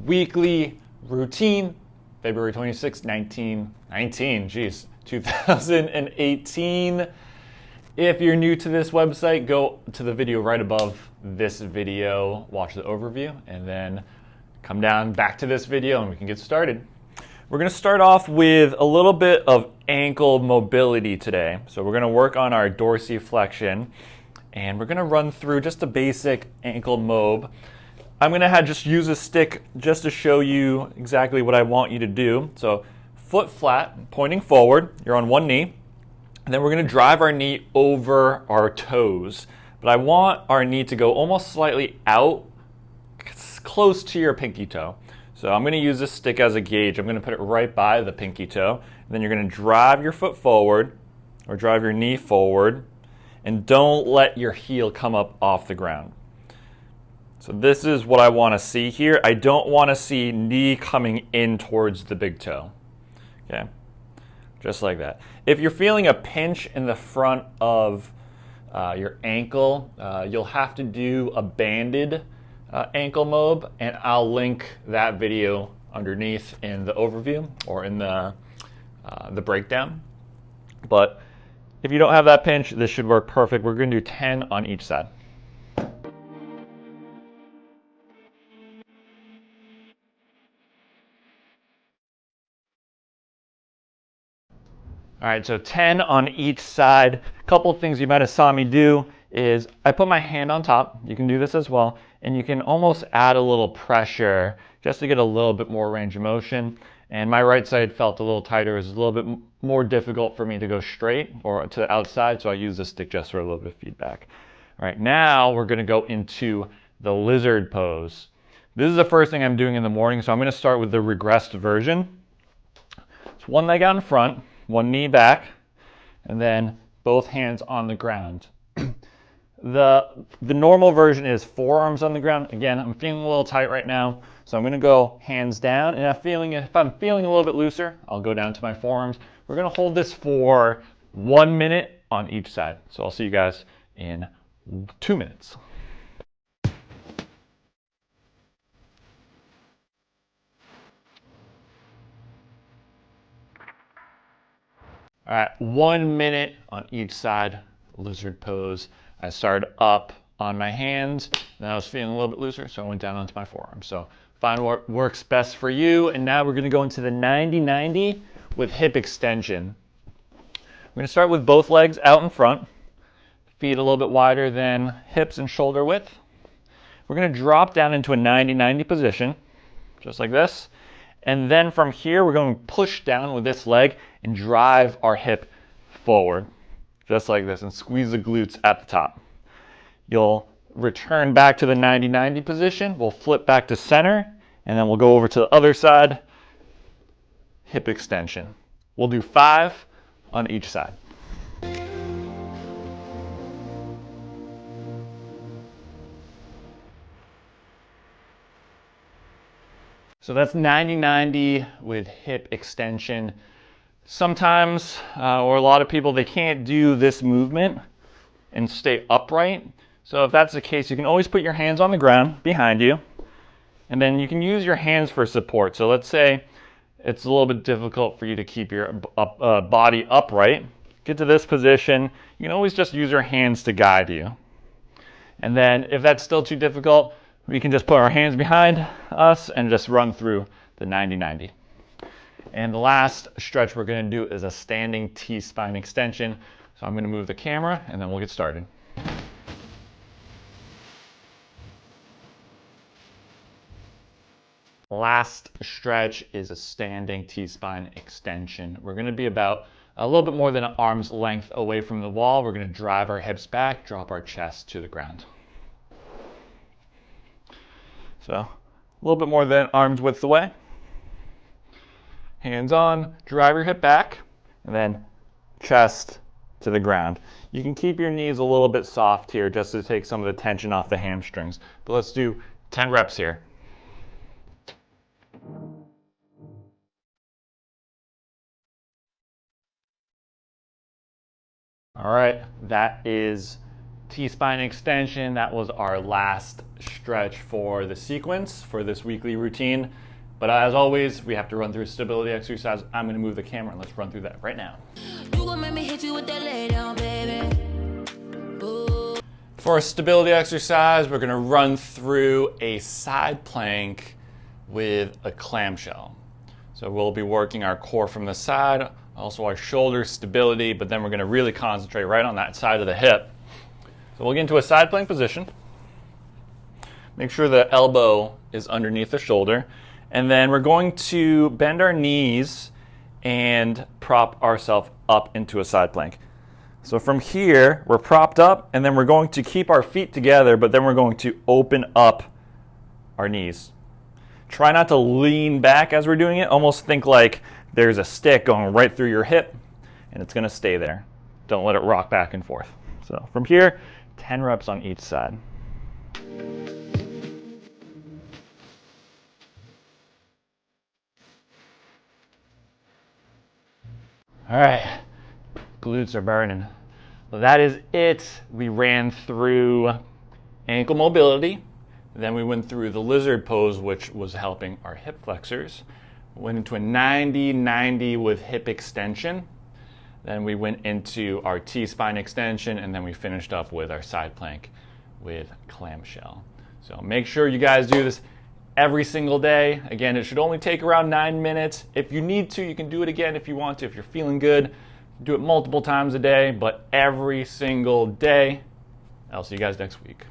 Weekly Routine, February 26, 2018. If you're new to this website, go to the video right above this video, watch the overview, and then come down back to this video and we can get started. We're going to start off with a little bit of ankle mobility today. So we're going to work on our dorsiflexion, and we're going to run through just a basic ankle mob. I'm going to just use a stick just to show you exactly what I want you to do. So foot flat, pointing forward, you're on one knee, and then we're going to drive our knee over our toes. But I want our knee to go almost slightly out, close to your pinky toe. So I'm going to use this stick as a gauge. I'm going to put it right by the pinky toe. And then you're going to drive your foot forward or drive your knee forward, and don't let your heel come up off the ground. So this is what I want to see here. I don't want to see knee coming in towards the big toe. Okay, just like that. If you're feeling a pinch in the front of your ankle, you'll have to do a banded ankle mob, and I'll link that video underneath in the overview or in the breakdown. But if you don't have that pinch, this should work perfect. We're going to do 10 on each side. All right, so 10 on each side. A couple of things you might have saw me do is I put my hand on top. You can do this as well. And you can almost add a little pressure just to get a little bit more range of motion. And my right side felt a little tighter. It was a little bit more difficult for me to go straight or to the outside, so I use this stick just for a little bit of feedback. All right, now we're gonna go into the lizard pose. This is the first thing I'm doing in the morning, so I'm gonna start with the regressed version. It's one leg out in front, one knee back, and then both hands on the ground. The normal version is forearms on the ground. Again, I'm feeling a little tight right now, so I'm going to go hands down. And if I'm feeling a little bit looser, I'll go down to my forearms. We're going to hold this for 1 minute on each side. So I'll see you guys in 2 minutes. All right, 1 minute on each side, lizard pose. I started up on my hands, and I was feeling a little bit looser, so I went down onto my forearm. So find what works best for you. And now we're gonna go into the 90-90 with hip extension. We're gonna start with both legs out in front, feet a little bit wider than hips and shoulder width. We're gonna drop down into a 90-90 position, just like this. And then from here, we're going to push down with this leg and drive our hip forward, just like this, and squeeze the glutes at the top. You'll return back to the 90-90 position. We'll flip back to center, and then we'll go over to the other side, hip extension. We'll do 5 on each side. So that's 90-90 with hip extension. Sometimes, or a lot of people, they can't do this movement and stay upright. So if that's the case, you can always put your hands on the ground behind you, and then you can use your hands for support. So let's say it's a little bit difficult for you to keep your body upright. Get to this position. You can always just use your hands to guide you. And then if that's still too difficult, we can just put our hands behind us and just run through the 90-90. And the last stretch we're going to do is a standing T-spine extension. So I'm going to move the camera and then we'll get started. Last stretch is a standing T-spine extension. We're going to be about a little bit more than an arm's length away from the wall. We're going to drive our hips back, drop our chest to the ground. So a little bit more than arm's width away. Hands on, drive your hip back, and then chest to the ground. You can keep your knees a little bit soft here just to take some of the tension off the hamstrings. But let's do 10 reps here. All right, that is T-spine extension. That was our last stretch for the sequence for this weekly routine. But as always, we have to run through a stability exercise. I'm gonna move the camera and let's run through that right now. You gon' make me hit you with that lay down, baby. Ooh. For a stability exercise, we're gonna run through a side plank with a clamshell. So we'll be working our core from the side, also our shoulder stability, but then we're gonna really concentrate right on that side of the hip. So we'll get into a side plank position. Make sure the elbow is underneath the shoulder. And then we're going to bend our knees and prop ourselves up into a side plank. So from here, we're propped up, and then we're going to keep our feet together, but then we're going to open up our knees. Try not to lean back as we're doing it. Almost think like there's a stick going right through your hip, and it's gonna stay there. Don't let it rock back and forth. So from here, 10 reps on each side. All right, glutes are burning. Well, that is it. We ran through ankle mobility. Then we went through the lizard pose, which was helping our hip flexors. Went into a 90-90 with hip extension. Then we went into our T-spine extension, and then we finished up with our side plank with clamshell. So make sure you guys do this every single day. Again, it should only take around 9 minutes. If you need to, you can do it again if you want to. If you're feeling good, do it multiple times a day, but every single day. I'll see you guys next week.